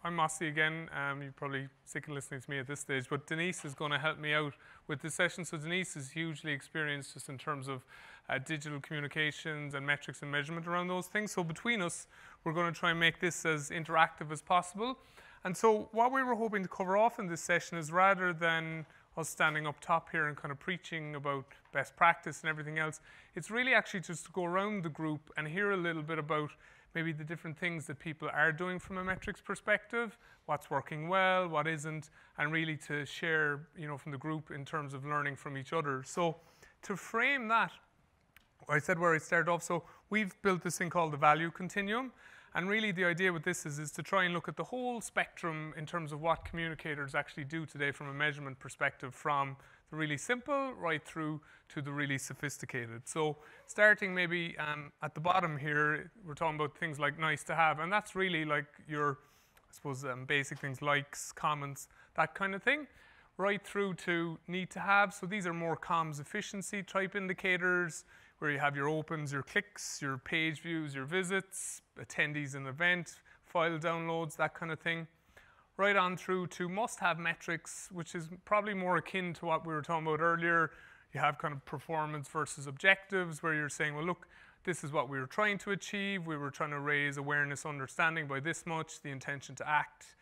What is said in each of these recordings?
I'm Mossy again. You're probably sick of listening to me at this stage, but Denise is going to help me out with this session. So Denise is hugely experienced just in terms of digital communications and metrics and measurement around those things. So between us, we're going to try and make this as interactive as possible. And so what we were hoping to cover off in this session is, rather than us standing up top here and kind of preaching about best practice and everything else, it's really actually just to go around the group and hear a little bit about maybe the different things that people are doing from a metrics perspective, what's working well, what isn't, and really to share, from the group in terms of learning from each other. So to frame that, I said where I started off, so we've built this thing called the value continuum. And really the idea with this is to try and look at the whole spectrum in terms of what communicators actually do today from a measurement perspective, from the really simple right through to the really sophisticated. So starting maybe at the bottom here, we're talking about things like nice to have, and that's really like your, I suppose, basic things, likes, comments, that kind of thing, right through to need to have. So these are more comms efficiency type indicators, where you have your opens, your clicks, your page views, your visits, attendees in an event, file downloads, that kind of thing. Right on through to must-have metrics, which is probably more akin to what we were talking about earlier. You have kind of performance versus objectives, where you're saying, well, look, this is what we were trying to achieve. We were trying to raise awareness, understanding by this much, the intention to act,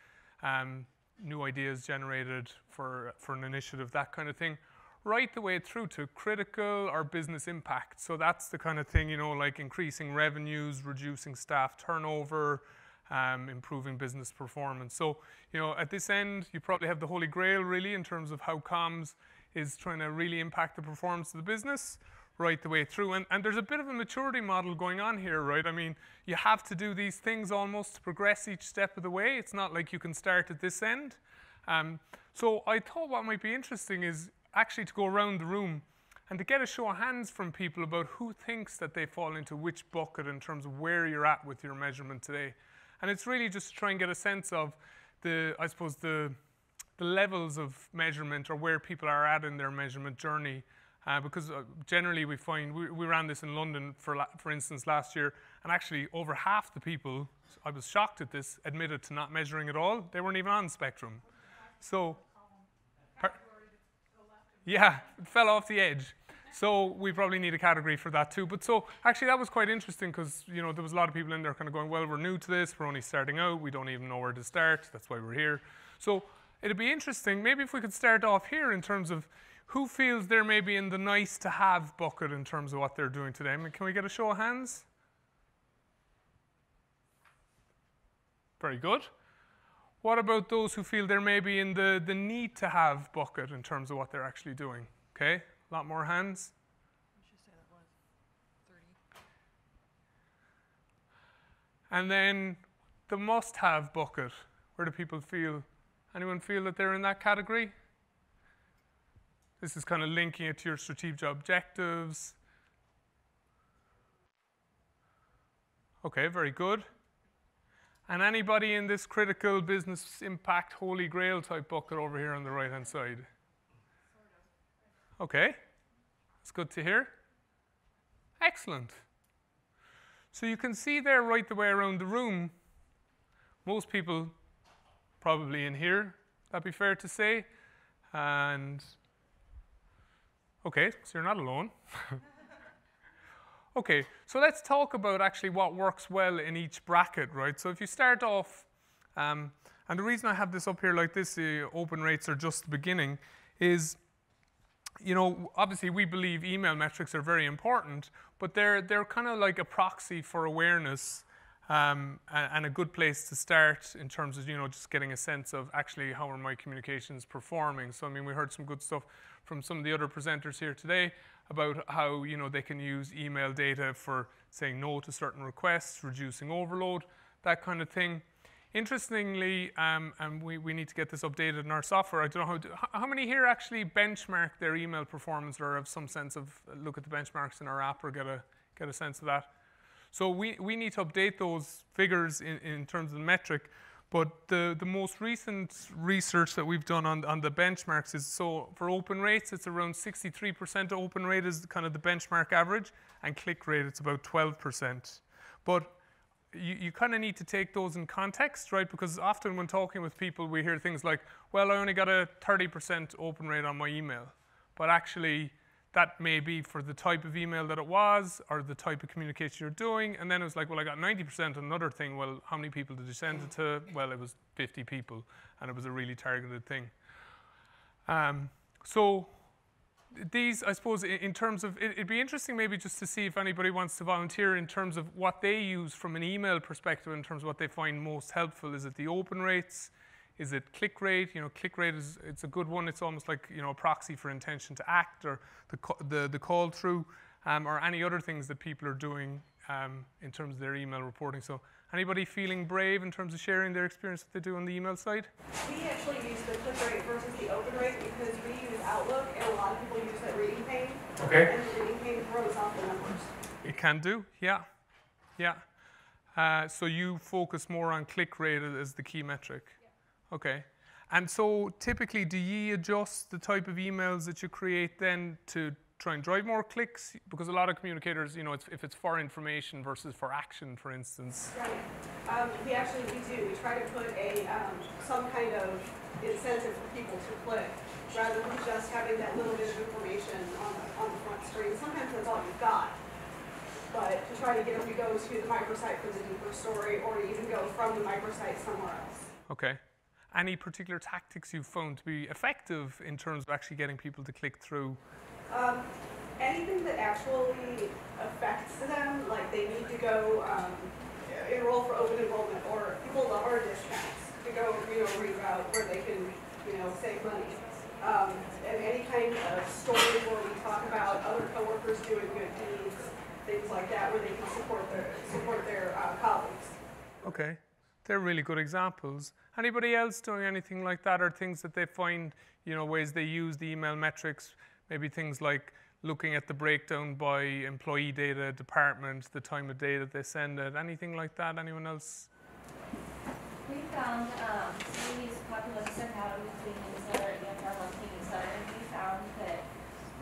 new ideas generated for an initiative, that kind of thing. Right the way through to critical or business impact. So that's the kind of thing, like increasing revenues, reducing staff turnover, improving business performance. So, at this end, you probably have the holy grail, really, in terms of how comms is trying to really impact the performance of the business right the way through. And there's a bit of a maturity model going on here, right? I mean, you have to do these things almost to progress each step of the way. It's not like you can start at this end. So I thought what might be interesting is actually to go around the room and to get a show of hands from people about who thinks that they fall into which bucket in terms of where you're at with your measurement today. And it's really just to try and get a sense of the levels of measurement, or where people are at in their measurement journey. Because generally we find, we ran this in London, for instance, last year, and actually over half the people, I was shocked at this, admitted to not measuring at all. They weren't even on Spectrum. So, yeah, it fell off the edge. So we probably need a category for that too. But so actually that was quite interesting, because there was a lot of people in there kind of going, well, we're new to this, we're only starting out, we don't even know where to start, that's why we're here. So it'd be interesting, maybe if we could start off here in terms of who feels they're maybe in the nice to have bucket in terms of what they're doing today. I mean, can we get a show of hands? Very good. What about those who feel they're maybe in the need to have bucket in terms of what they're actually doing? Okay, a lot more hands. What did you say that was? 30. And then the must have bucket. Where do people feel? Anyone feel that they're in that category? This is kind of linking it to your strategic objectives. Okay, very good. And anybody in this critical business impact holy grail type bucket over here on the right hand side? Okay, that's good to hear. Excellent. So you can see there right the way around the room, most people probably in here, that'd be fair to say. And okay, so you're not alone. Okay, so let's talk about actually what works well in each bracket, right? So if you start off, and the reason I have this up here like this, open rates are just the beginning, is, obviously we believe email metrics are very important, but they're kind of like a proxy for awareness, and a good place to start in terms of, just getting a sense of actually how are my communications performing. So, I mean, we heard some good stuff from some of the other presenters here today about how, they can use email data for saying no to certain requests, reducing overload, that kind of thing. Interestingly, and we need to get this updated in our software. I don't know how many here actually benchmark their email performance, or have some sense of look at the benchmarks in our app, or get a sense of that. So we need to update those figures in terms of the metric. But the most recent research that we've done on the benchmarks is, so for open rates, it's around 63% open rate is kind of the benchmark average, and click rate, it's about 12%. But you kind of need to take those in context, right? Because often when talking with people, we hear things like, well, I only got a 30% open rate on my email. But actually, that may be for the type of email that it was or the type of communication you're doing. And then it was like, well, I got 90% on another thing. Well, how many people did you send it to? Well, it was 50 people, and it was a really targeted thing. So these, I suppose, in terms of, it'd be interesting maybe just to see if anybody wants to volunteer in terms of what they use from an email perspective in terms of what they find most helpful. Is it the open rates? Is it click rate? You know, click rate it's a good one. It's almost like, you know, a proxy for intention to act, or the call through, or any other things that people are doing in terms of their email reporting. So anybody feeling brave in terms of sharing their experience that they do on the email side? We actually use the click rate versus the open rate because we use Outlook, and a lot of people use that reading pane. Okay. And the reading pane throws off the numbers. It can do, yeah. So you focus more on click rate as the key metric. Yeah. Okay. And so typically, do you adjust the type of emails that you create then to try and drive more clicks? Because a lot of communicators, you know, if it's for information versus for action, for instance. Right. We do. We try to put some kind of incentive for people to click, rather than just having that little bit of information on the front screen. Sometimes that's all you've got. But to try to get them to go to the microsite for the deeper story, or to even go from the microsite somewhere else. Okay. Any particular tactics you've found to be effective in terms of actually getting people to click through? Anything that actually affects them, like they need to go enroll for open enrollment, or people love our discounts to go, you know, reroute where they can, you know, save money. And any kind of story where we talk about other coworkers doing good deeds, things like that, where they can support their colleagues. Okay, they're really good examples. Anybody else doing anything like that, or things that they find, you know, ways they use the email metrics? Maybe things like looking at the breakdown by employee data, department, the time of day that they send it, anything like that? Anyone else? We found, so we use Poppulo to send out a weekly newsletter and our monthly newsletter, and we found that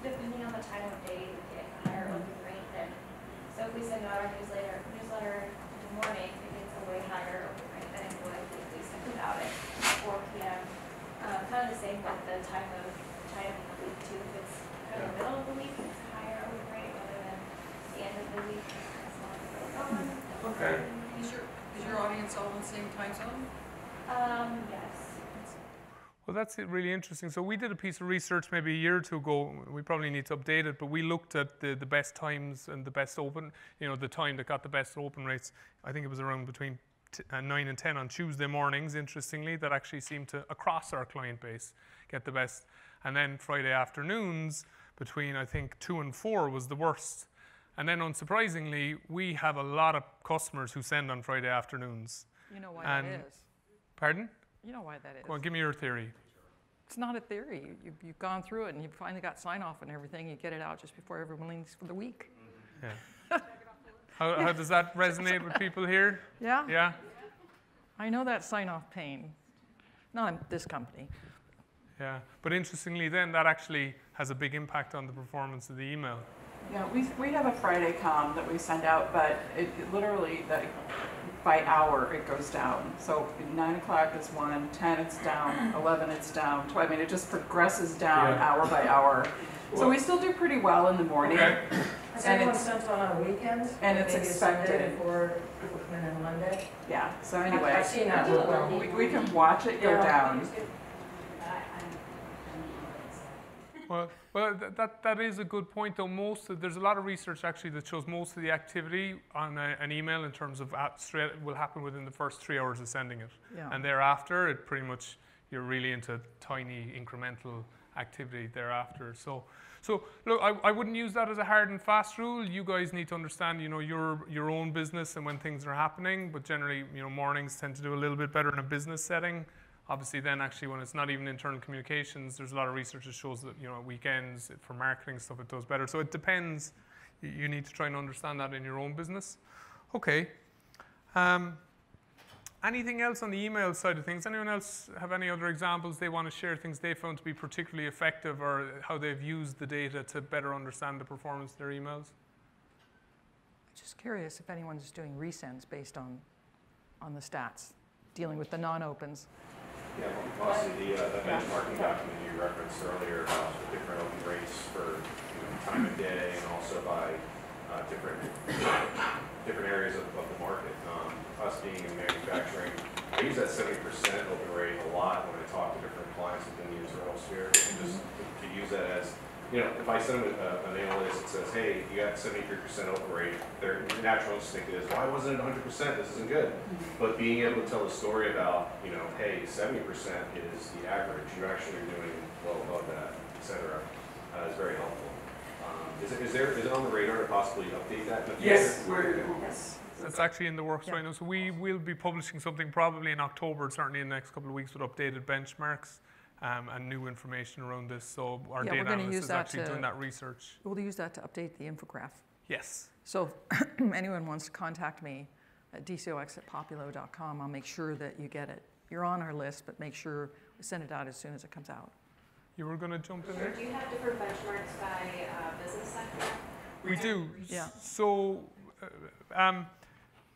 depending on the time of day, we get a higher open rate than, so if we send out our newsletter in the morning, it gets a way higher open rate than it would if we sent it out at 4 p.m. Kind of the same with the time of the week too. If it's kind of the middle of the week, it's higher open rate rather than the end of the week. It's not really on. Okay. Is your audience all in the same time zone? Yes. Well, that's really interesting. So we did a piece of research maybe a year or two ago. We probably need to update it, but we looked at the best times and the best open, you know, the time that got the best open rates. I think it was around between 9 and 10 on Tuesday mornings, interestingly, that actually seemed to, across our client base, get the best. And then Friday afternoons between, I think, 2 and 4 was the worst. And then unsurprisingly, we have a lot of customers who send on Friday afternoons. You know why that is? Pardon? You know why that is? Go on, give me your theory. It's not a theory. You've gone through it, and you've finally got sign-off and everything. You get it out just before everyone leaves for the week. Yeah. How does that resonate with people here? Yeah? Yeah? I know that sign-off pain. Not in this company. Yeah. But interestingly then, that actually has a big impact on the performance of the email. Yeah, we have a Friday comm that we send out, but it literally, by hour, it goes down. So 9 o'clock is 1, 10 it's down, 11 it's down. I mean, it just progresses down hour by hour. So we still do pretty well in the morning. Okay. Has everyone sent on a weekend? And it's Maybe expected. Sunday before people come in on Monday? Yeah, so anyway, I've seen that work well. we can watch it go down. Well, that is a good point, though. There's a lot of research actually that shows most of the activity on an email in terms of will happen within the first 3 hours of sending it. Yeah. And thereafter, it pretty much, you're really into tiny incremental activity thereafter. So look, I wouldn't use that as a hard and fast rule. You guys need to understand, you know, your own business and when things are happening. But generally, you know, mornings tend to do a little bit better in a business setting. Obviously, then actually, when it's not even internal communications, there's a lot of research that shows that, you know, weekends for marketing stuff it does better. So it depends. You need to try and understand that in your own business. Okay. Anything else on the email side of things? Anyone else have any other examples they want to share, things they found to be particularly effective, or how they've used the data to better understand the performance of their emails? Just curious if anyone's doing resends based on the stats, dealing with the non-opens. Yeah, Mossy, the benchmarking document you referenced earlier about the different open rates for time of day and also by different areas of the market. Us being in manufacturing, I use that 70% open rate a lot when I talk to different clients within the internal sphere. Just to use that as, if I send them an analyst that says, hey, you got 73% open rate, their natural instinct is, why wasn't it 100%? This isn't good. But being able to tell a story about, hey, 70% is the average, you're actually doing well above that, et cetera, is very helpful. Is it on the radar to possibly update that in the future? Yes. It's actually in the works right now. So we will be publishing something probably in October, certainly in the next couple of weeks, with updated benchmarks and new information around this. So our Yeah, we're data gonna analyst use is that actually to- doing that research. We'll use that to update the infograph. Yes. So if anyone wants to contact me at dcox@poppulo.com, I'll make sure that you get it. You're on our list, but make sure we send it out as soon as it comes out. You were going to jump in Sure. there? Do you have different benchmarks by business sector? We do. Yeah. So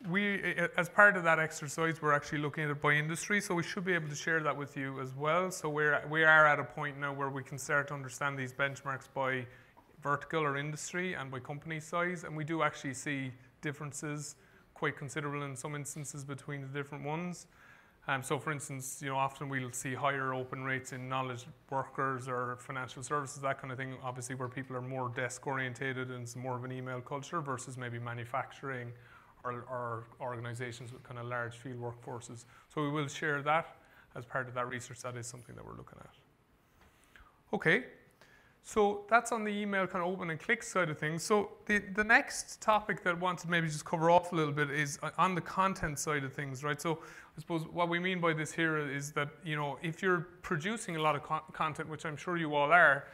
we, as part of that exercise, we're actually looking at it by industry, so we should be able to share that with you as well. So we are at a point now where we can start to understand these benchmarks by vertical or industry and by company size, and we do actually see differences quite considerable in some instances between the different ones. So for instance, often we'll see higher open rates in knowledge workers or financial services, that kind of thing, obviously where people are more desk orientated and it's more of an email culture versus maybe manufacturing or organizations with kind of large field workforces. So we will share that as part of that research. That is something that we're looking at. Okay. So that's on the email kind of open and click side of things. So the next topic that I want to maybe just cover off a little bit is on the content side of things, right? So I suppose what we mean by this here is that, if you're producing a lot of content, which I'm sure you all are,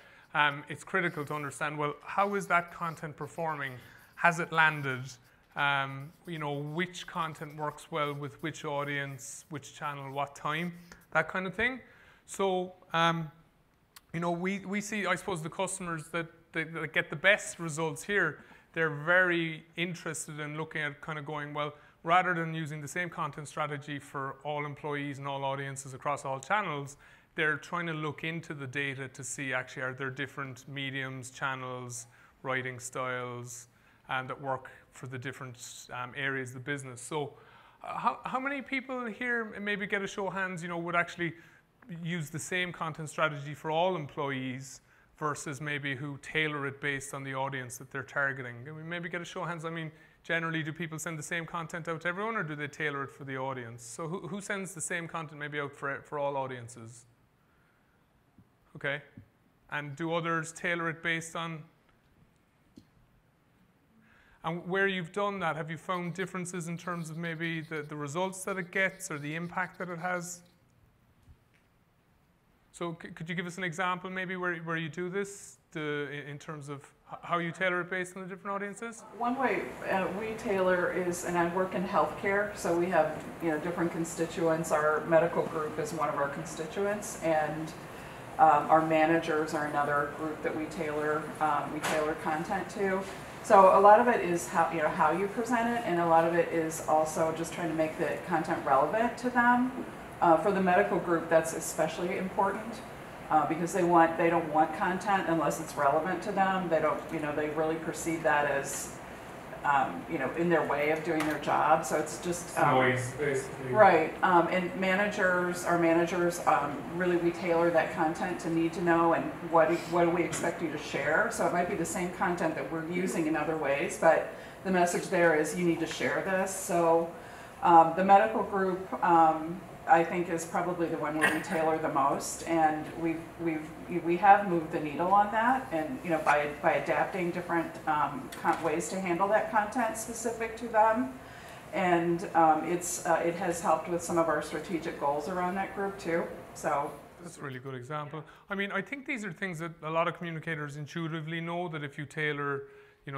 it's critical to understand, well, how is that content performing? Has it landed? Which content works well with which audience, which channel, what time, that kind of thing. So, we see, I suppose, the customers that get the best results here, they're very interested in looking at kind of going, well, rather than using the same content strategy for all employees and all audiences across all channels, they're trying to look into the data to see actually are there different mediums, channels, writing styles, that work for the different areas of the business. So how many people here, maybe get a show of hands, would actually use the same content strategy for all employees versus maybe who tailor it based on the audience that they're targeting? Can we maybe get a show of hands? I mean, generally, do people send the same content out to everyone, or do they tailor it for the audience? So who sends the same content maybe out for all audiences? Okay. And do others tailor it based on? And where you've done that, have you found differences in terms of maybe the results that it gets or the impact that it has? So could you give us an example maybe where you do this in terms of how you tailor it based on the different audiences? One way we tailor is, and I work in healthcare, so we have different constituents. Our medical group is one of our constituents, and our managers are another group that we tailor content to. So a lot of it is how you present it, and a lot of it is also just trying to make the content relevant to them. For the medical group, that's especially important because they don't want content unless it's relevant to them. They don't, they really perceive that as, in their way of doing their job. So it's just noise, basically. Right. And our managers, really we tailor that content to need to know and what do we expect you to share. So it might be the same content that we're using in other ways, but the message there is you need to share this. So the medical group, I think, is probably the one where we tailor the most, and we have moved the needle on that, and by adapting different ways to handle that content specific to them, and it has helped with some of our strategic goals around that group too. So that's a really good example. I mean, I think these are things that a lot of communicators intuitively know, that if you tailor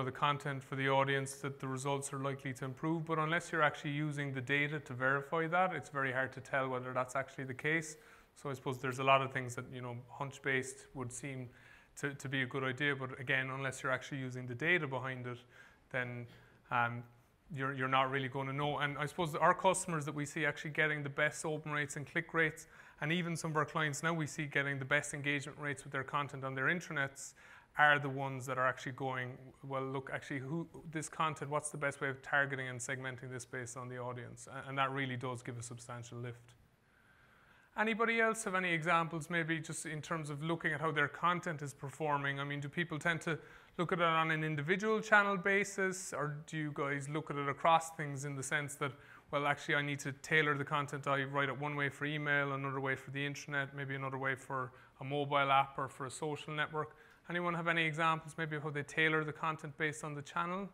the content for the audience, that the results are likely to improve. But unless you're actually using the data to verify that, it's very hard to tell whether that's actually the case. So I suppose there's a lot of things that, hunch-based would seem to be a good idea. But again, unless you're actually using the data behind it, then you're not really going to know. And I suppose our customers that we see actually getting the best open rates and click rates, and even some of our clients now we see getting the best engagement rates with their content on their intranets, are the ones that are actually going, well, look, actually, this content, what's the best way of targeting and segmenting this based on the audience? And that really does give a substantial lift. Anybody else have any examples, maybe just in terms of looking at how their content is performing? I mean, do people tend to look at it on an individual channel basis, or do you guys look at it across things in the sense that, well, actually, I need to tailor the content. I write it one way for email, another way for the intranet, maybe another way for a mobile app or for a social network? Anyone have any examples maybe of how they tailor the content based on the channel?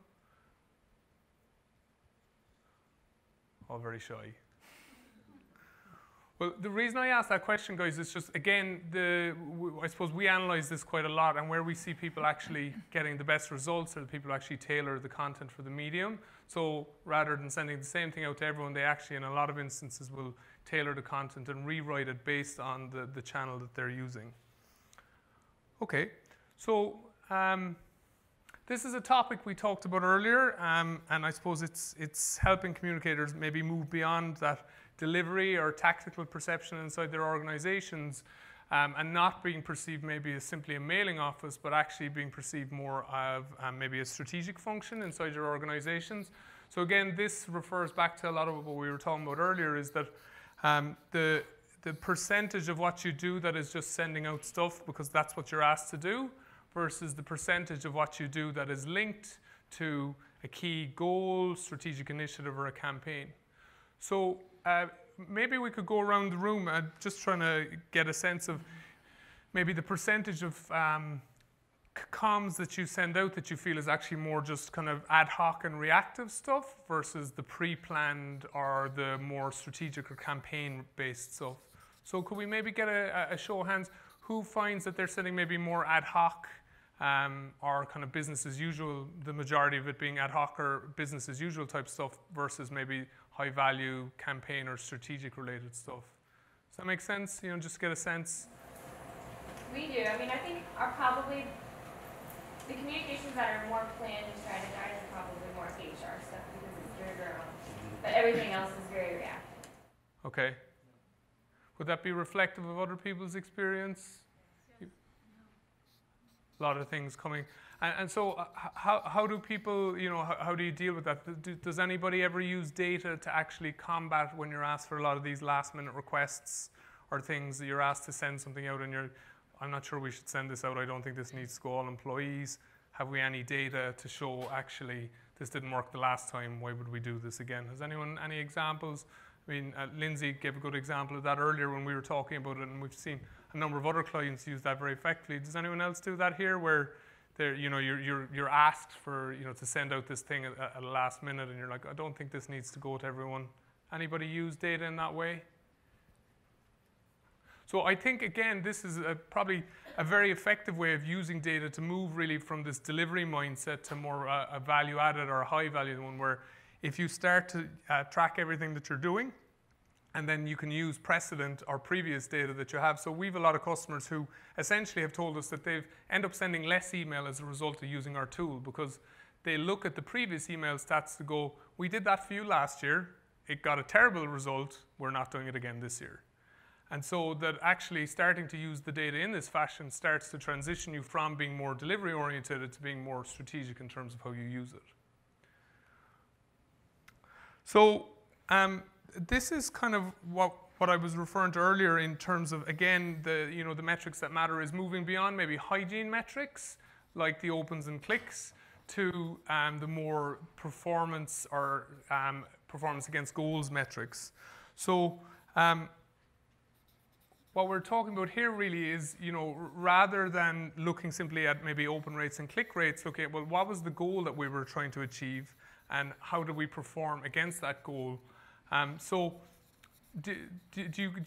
All very shy. Well, the reason I asked that question, guys, is just, again, I suppose we analyze this quite a lot, and where we see people actually getting the best results are the people who actually tailor the content for the medium. So rather than sending the same thing out to everyone, they actually, in a lot of instances, will tailor the content and rewrite it based on the channel that they're using. Okay, so this is a topic we talked about earlier, and I suppose it's helping communicators maybe move beyond that delivery or tactical perception inside their organizations, and not being perceived maybe as simply a mailing office, but actually being perceived more of maybe a strategic function inside your organizations. So again, this refers back to a lot of what we were talking about earlier, is that the percentage of what you do that is just sending out stuff because that's what you're asked to do, versus the percentage of what you do that is linked to a key goal, strategic initiative, or a campaign. So maybe we could go around the room just trying to get a sense of maybe the percentage of comms that you send out that you feel is actually more just kind of ad hoc and reactive stuff versus the pre-planned or the more strategic or campaign-based stuff. So could we maybe get a show of hands? Who finds that they're sending maybe more ad hoc or kind of business as usual, the majority of it being ad hoc or business as usual type stuff versus maybe high value campaign or strategic related stuff? Does that make sense? You know, just get a sense. We do. I mean, I think are probably the communications that are more planned and strategized are probably more HR stuff because it's your girl. But everything else is very reactive. Okay. Would that be reflective of other people's experience? A lot of things coming. And so how do people, you know, how do you deal with that? Does anybody ever use data to actually combat when you're asked for a lot of these last minute requests or things that you're asked to send something out and I'm not sure we should send this out. I don't think this needs to go all employees. Have we any data to show actually this didn't work the last time? Why would we do this again? Has anyone any examples? I mean, Lindsay gave a good example of that earlier when we were talking about it, and we've seen a number of other clients use that very effectively. Does anyone else do that here, where you're asked for to send out this thing at the last minute, and you're like, I don't think this needs to go to everyone. Anybody use data in that way? So I think again, this is probably a very effective way of using data to move really from this delivery mindset to more a value added or a high value one, where if you start to track everything that you're doing, and then you can use precedent or previous data that you have. So we have a lot of customers who essentially have told us that they've end up sending less email as a result of using our tool, because they look at the previous email stats to go, we did that for you last year, it got a terrible result, we're not doing it again this year. And so that actually starting to use the data in this fashion starts to transition you from being more delivery oriented to being more strategic in terms of how you use it. So this is kind of what I was referring to earlier in terms of, again, the metrics that matter is moving beyond maybe hygiene metrics like the opens and clicks to the more performance or performance against goals metrics. So what we're talking about here really is, rather than looking simply at maybe open rates and click rates, looking at, well, what was the goal that we were trying to achieve and how do we perform against that goal? So do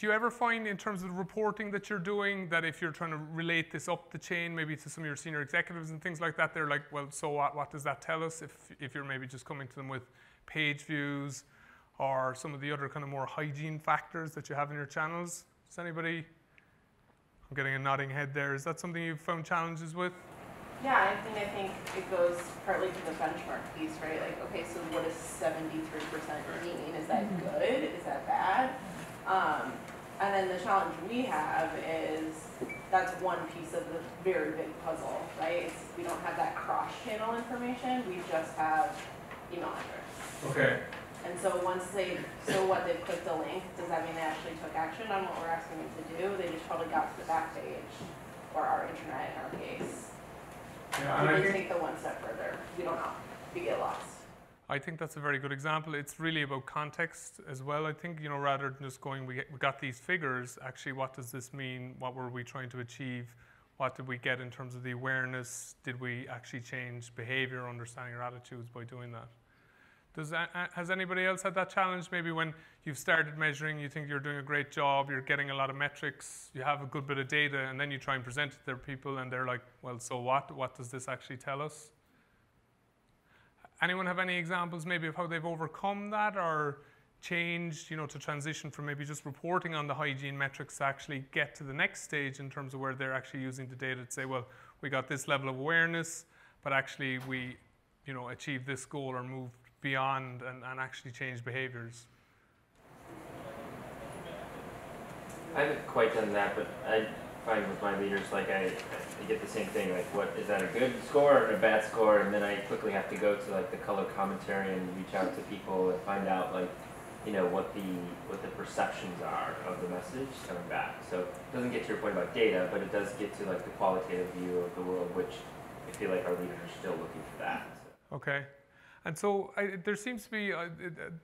you ever find in terms of the reporting that you're doing that if you're trying to relate this up the chain, maybe to some of your senior executives and things like that, they're like, well, so what does that tell us if you're maybe just coming to them with page views or some of the other kind of more hygiene factors that you have in your channels? Is anybody, I'm getting a nodding head there, is that something you've found challenges with? Yeah, I think it goes partly to the benchmark piece, right? Like, okay, so what does 73% mean? Is that good? Is that bad? And then the challenge we have is that's one piece of the very big puzzle, right? We don't have that cross-channel information. We just have email address. Okay. And so they've clicked a link, does that mean they actually took action on what we're asking them to do? They just probably got to the back page, or our intranet in our case. Yeah, We did take the one step further. We don't know. We get lost. I think that's a very good example. It's really about context as well. I think, rather than just going, we got these figures, actually, what does this mean? What were we trying to achieve? What did we get in terms of the awareness? Did we actually change behavior, understanding, or attitudes by doing that? Has anybody else had that challenge? Maybe when you've started measuring, you think you're doing a great job, you're getting a lot of metrics, you have a good bit of data, and then you try and present it to their people, and they're like, well, so what? What does this actually tell us? Anyone have any examples maybe of how they've overcome that or changed, to transition from maybe just reporting on the hygiene metrics to actually get to the next stage in terms of where they're actually using the data to say, well, we got this level of awareness, but actually we, achieved this goal or moved beyond and actually change behaviors? I haven't quite done that, but I find with my leaders, like I get the same thing, like what, is that a good score or a bad score? And then I quickly have to go to like the color commentary and reach out to people and find out like, what the perceptions are of the message coming back. So it doesn't get to your point about data, but it does get to like the qualitative view of the world, which I feel like our leaders are still looking for that. So. Okay. And so there seems to be,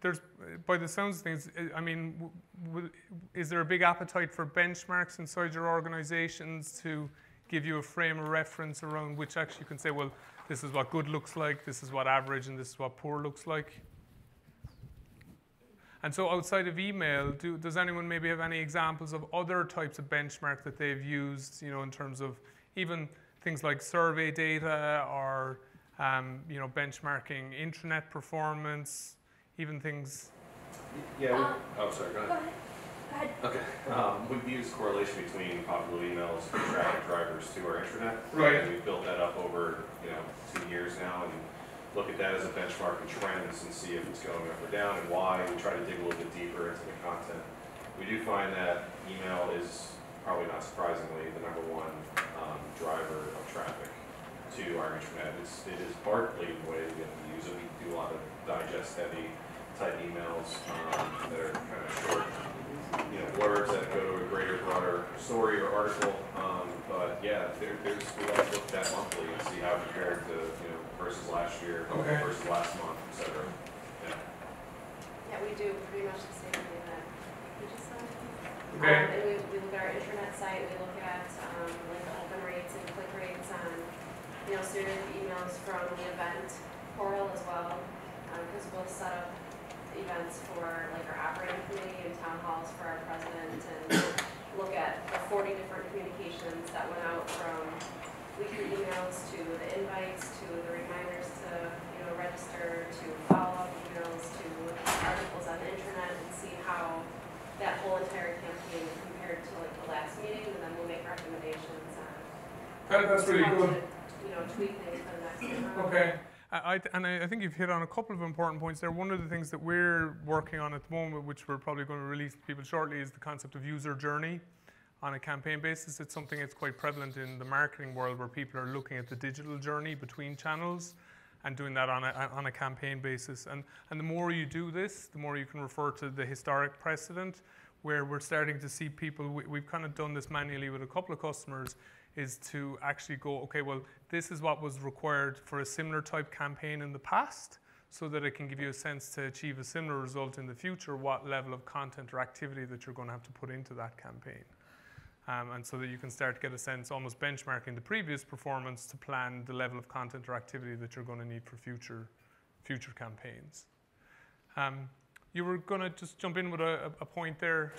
there's, by the sounds of things, is there a big appetite for benchmarks inside your organizations to give you a frame of reference around which actually you can say, well, this is what good looks like, this is what average, and this is what poor looks like? And so outside of email, does anyone maybe have any examples of other types of benchmark that they've used, in terms of even things like survey data or benchmarking intranet performance, even things. Yeah. Sorry. Go ahead. Go ahead. Okay. We've used correlation between Poppulo emails and traffic drivers to our intranet. Right. And we've built that up over 2 years now, and look at that as a benchmark and trends and see if it's going up or down and why. We try to dig a little bit deeper into the content. We do find that email is probably not surprisingly the #1 driver of traffic to our intranet. It is partly the way we get to use it. We do a lot of digest-heavy type emails that are kind of short, words that go to a greater, broader story or article. But yeah, we like to look at that monthly and see how it compared to versus last year, versus last month, etc. Yeah, we do pretty much the same thing that you just said. Okay. And we look at our intranet site. We look at like the open rates and click rates on series of emails from the event portal as well, because we'll set up events for like our operating committee and town halls for our president, and look at the 40 different communications that went out from weekly emails to the invites to the reminders to register to follow-up emails to articles on the internet, and see how that whole entire campaign compared to like the last meeting, and then we'll make recommendations on That's really how good. to tweak things for the next time. Okay. I think you've hit on a couple of important points there. One of the things that we're working on at the moment, which we're probably going to release to people shortly, is the concept of user journey on a campaign basis. It's something that's quite prevalent in the marketing world, where people are looking at the digital journey between channels and doing that on a campaign basis. And the more you do this, the more you can refer to the historic precedent, where we're starting to see people, we've kind of done this manually with a couple of customers, is to actually go, okay, well, this is what was required for a similar type campaign in the past, so that it can give you a sense to achieve a similar result in the future, what level of content or activity that you're going to have to put into that campaign. And so that you can start to get a sense, almost benchmarking the previous performance to plan the level of content or activity that you're going to need for future campaigns. You were going to just jump in with a point there.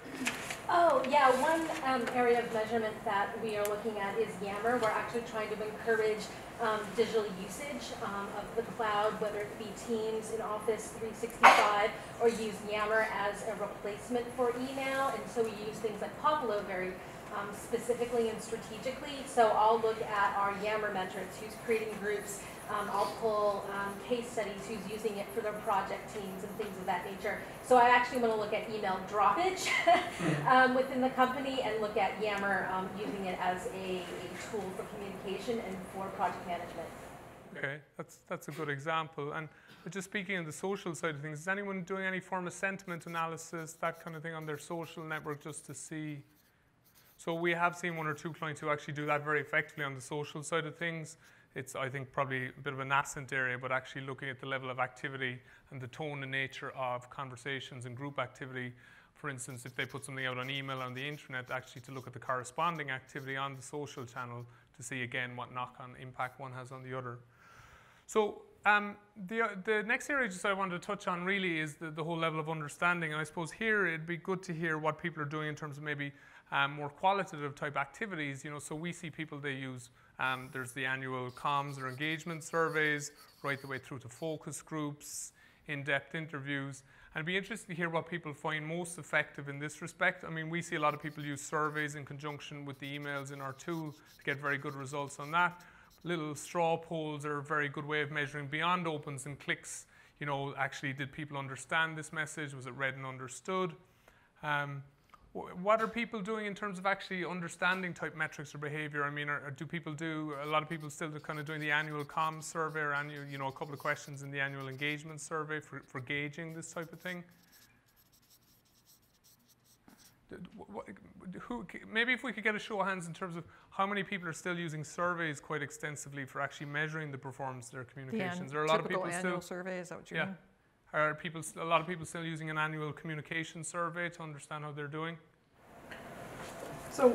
Oh, yeah. One area of measurement that we are looking at is Yammer. We're actually trying to encourage digital usage of the cloud, whether it be Teams in Office 365 or use Yammer as a replacement for email. And so we use things like Poppulo very specifically and strategically. So I'll look at our Yammer metrics, who's creating groups. I'll pull case studies, who's using it for their project teams and things of that nature. So I actually want to look at email droppage within the company and look at Yammer using it as a tool for communication and for project management. Okay, that's a good example. And just speaking on the social side of things, is anyone doing any form of sentiment analysis, that kind of thing on their social network just to see? So we have seen one or two clients who actually do that very effectively on the social side of things. It's, I think, probably a bit of a nascent area, but actually looking at the level of activity and the tone and nature of conversations and group activity. For instance, if they put something out on email on the internet, actually to look at the corresponding activity on the social channel to see, again, what knock-on impact one has on the other. So the next area just I wanted to touch on really is the whole level of understanding. And I suppose here it'd be good to hear what people are doing in terms of maybe more qualitative type activities. You know, so we see people, they use, there's the annual comms or engagement surveys, right the way through to focus groups, in-depth interviews. And it'd be interesting to hear what people find most effective in this respect. I mean, we see a lot of people use surveys in conjunction with the emails in our tool to get very good results on that. Little straw polls are a very good way of measuring beyond opens and clicks. You know, actually, did people understand this message? Was it read and understood? What are people doing in terms of actually understanding type metrics or behavior? I mean, do people do, a lot of people still kind of doing the annual comms survey or annual, you know, a couple of questions in the annual engagement survey for gauging this type of thing? Maybe if we could get a show of hands in terms of how many people are still using surveys quite extensively for actually measuring the performance of their communications. Are a lot of people annual still survey, is that what you mean? Are a lot of people still using an annual communication survey to understand how they're doing? So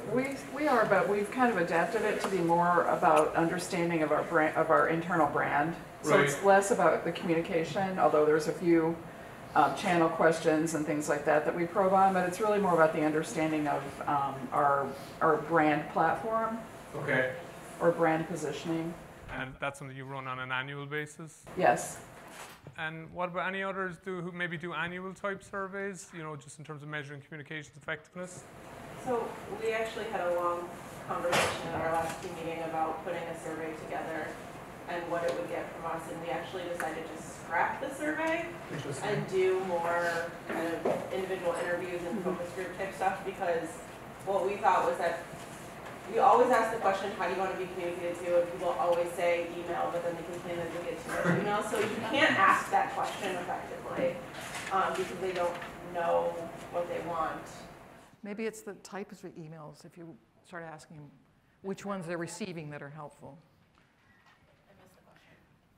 we are, but we've kind of adapted it to be more about understanding of our brand, of our internal brand. So Right. it's less about the communication, although there's a few channel questions and things like that we probe on, but it's really more about the understanding of our brand platform. Okay. Or brand positioning. And that's something you run on an annual basis? Yes. And what about any others who maybe do annual type surveys, you know, just in terms of measuring communications effectiveness? So we actually had a long conversation at our last team meeting about putting a survey together and what it would get from us, and we actually decided to scrap the survey and do more kind of individual interviews and focus group type stuff, because what we thought was that we always ask the question, how do you want to be communicated to? And people always say email, but then they complain that they get too much email. So you can't ask that question effectively because they don't know what they want. Maybe it's the types of emails, if you start asking them which ones they're receiving that are helpful.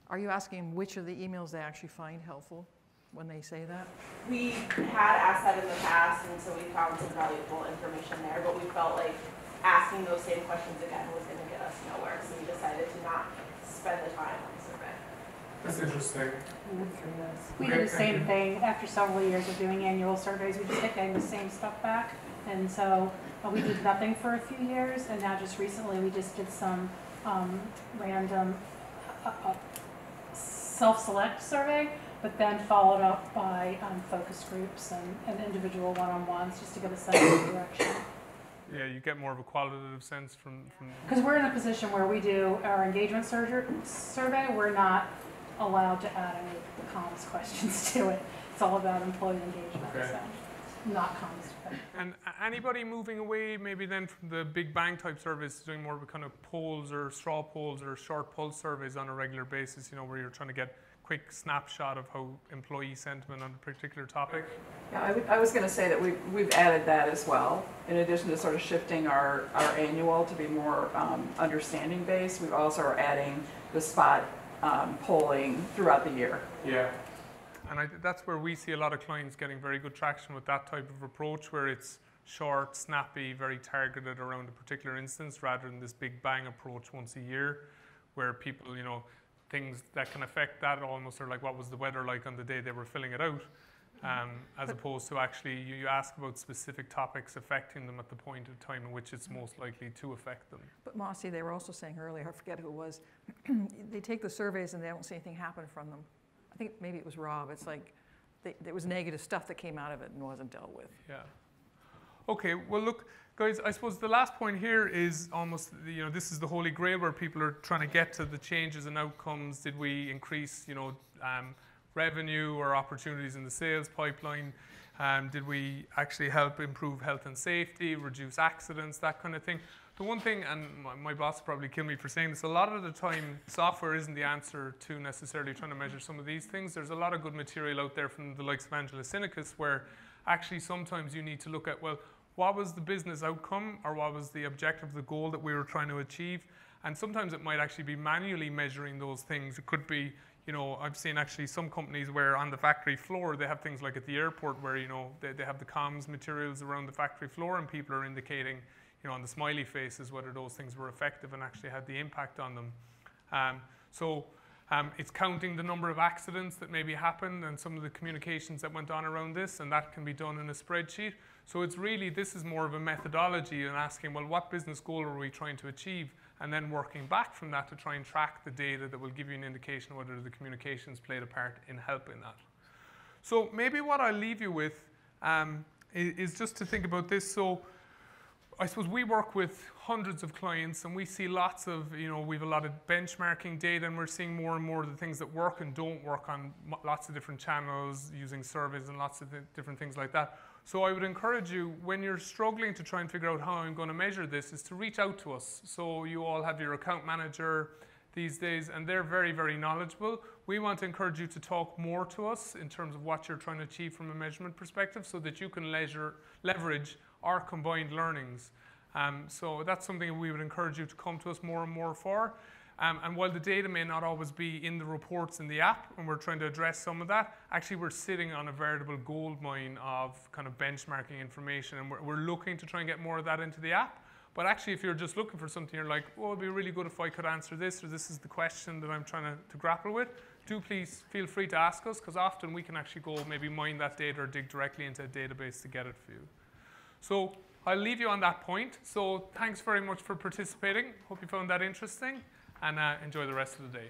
Are you asking which of the emails they actually find helpful when they say that? We had asked that in the past, and so we found some valuable information there, but we felt like asking those same questions again was going to get us nowhere, so we decided to not spend the time on the survey. That's interesting. We did the same thing after several years of doing annual surveys. We just kept getting the same stuff back. And so we did nothing for a few years, and now just recently we just did some random self-select survey, but then followed up by focus groups and individual one-on-ones just to get a sense of the direction. Yeah, you get more of a qualitative sense from Because we're in a position where we do our engagement survey, we're not allowed to add any comms questions to it. It's all about employee engagement, Okay. so not comms. And anybody moving away maybe then from the big bang type surveys to doing more of a kind of polls or straw polls or short pulse surveys on a regular basis, you know, where you're trying to get quick snapshot of how employee sentiment on a particular topic? Yeah, I was going to say that we've added that as well. In addition to sort of shifting our annual to be more understanding based, we also are adding the spot polling throughout the year. Yeah. And that's where we see a lot of clients getting very good traction with that type of approach, where it's short, snappy, very targeted around a particular instance, rather than this big bang approach once a year, where people, you know, things that can affect that almost are like, what was the weather like on the day they were filling it out, as opposed to actually you ask about specific topics affecting them at the point of time in which it's most likely to affect them. But Mossy, they were also saying earlier, I forget who it was, they take the surveys and they don't see anything happen from them. I think maybe it was Rob. It's like there was negative stuff that came out of it and wasn't dealt with. Yeah. Okay, well look, Guys, I suppose the last point here is almost, this is the holy grail where people are trying to get to the changes and outcomes. Did we increase, revenue or opportunities in the sales pipeline? Did we actually help improve health and safety, reduce accidents, that kind of thing? The one thing, and my boss will probably kill me for saying this, a lot of the time software isn't the answer to necessarily trying to measure some of these things. There's a lot of good material out there from the likes of Angela Sinicus where actually sometimes you need to look at, well, what was the business outcome or what was the objective, the goal that we were trying to achieve? And sometimes it might actually be manually measuring those things. It could be, I've seen actually some companies where on the factory floor they have things like at the airport where, they have the comms materials around the factory floor and people are indicating, on the smiley faces whether those things were effective and actually had the impact on them. It's counting the number of accidents that maybe happened and some of the communications that went on around this, and that can be done in a spreadsheet. So it's really, this is more of a methodology and asking, well, what business goal are we trying to achieve? And then working back from that to try and track the data that will give you an indication whether the communications played a part in helping that. So maybe what I'll leave you with is just to think about this. So I suppose we work with hundreds of clients and we see lots of, we have a lot of benchmarking data and we're seeing more and more of the things that work and don't work on lots of different channels using surveys and lots of different things like that. So I would encourage you, when you're struggling to try and figure out how I'm going to measure this, is to reach out to us. So you all have your account manager these days and they're very, very knowledgeable. We want to encourage you to talk more to us in terms of what you're trying to achieve from a measurement perspective so that you can leverage our combined learnings. So that's something we would encourage you to come to us more and more for. And while the data may not always be in the reports in the app, and we're trying to address some of that, actually we're sitting on a veritable gold mine of kind of benchmarking information, and we're looking to try and get more of that into the app. But actually, if you're just looking for something, you're like, oh, it'd be really good if I could answer this, or this is the question that I'm trying to grapple with, do please feel free to ask us, because often we can actually go maybe mine that data or dig directly into a database to get it for you. So I'll leave you on that point. So thanks very much for participating. Hope you found that interesting, and enjoy the rest of the day.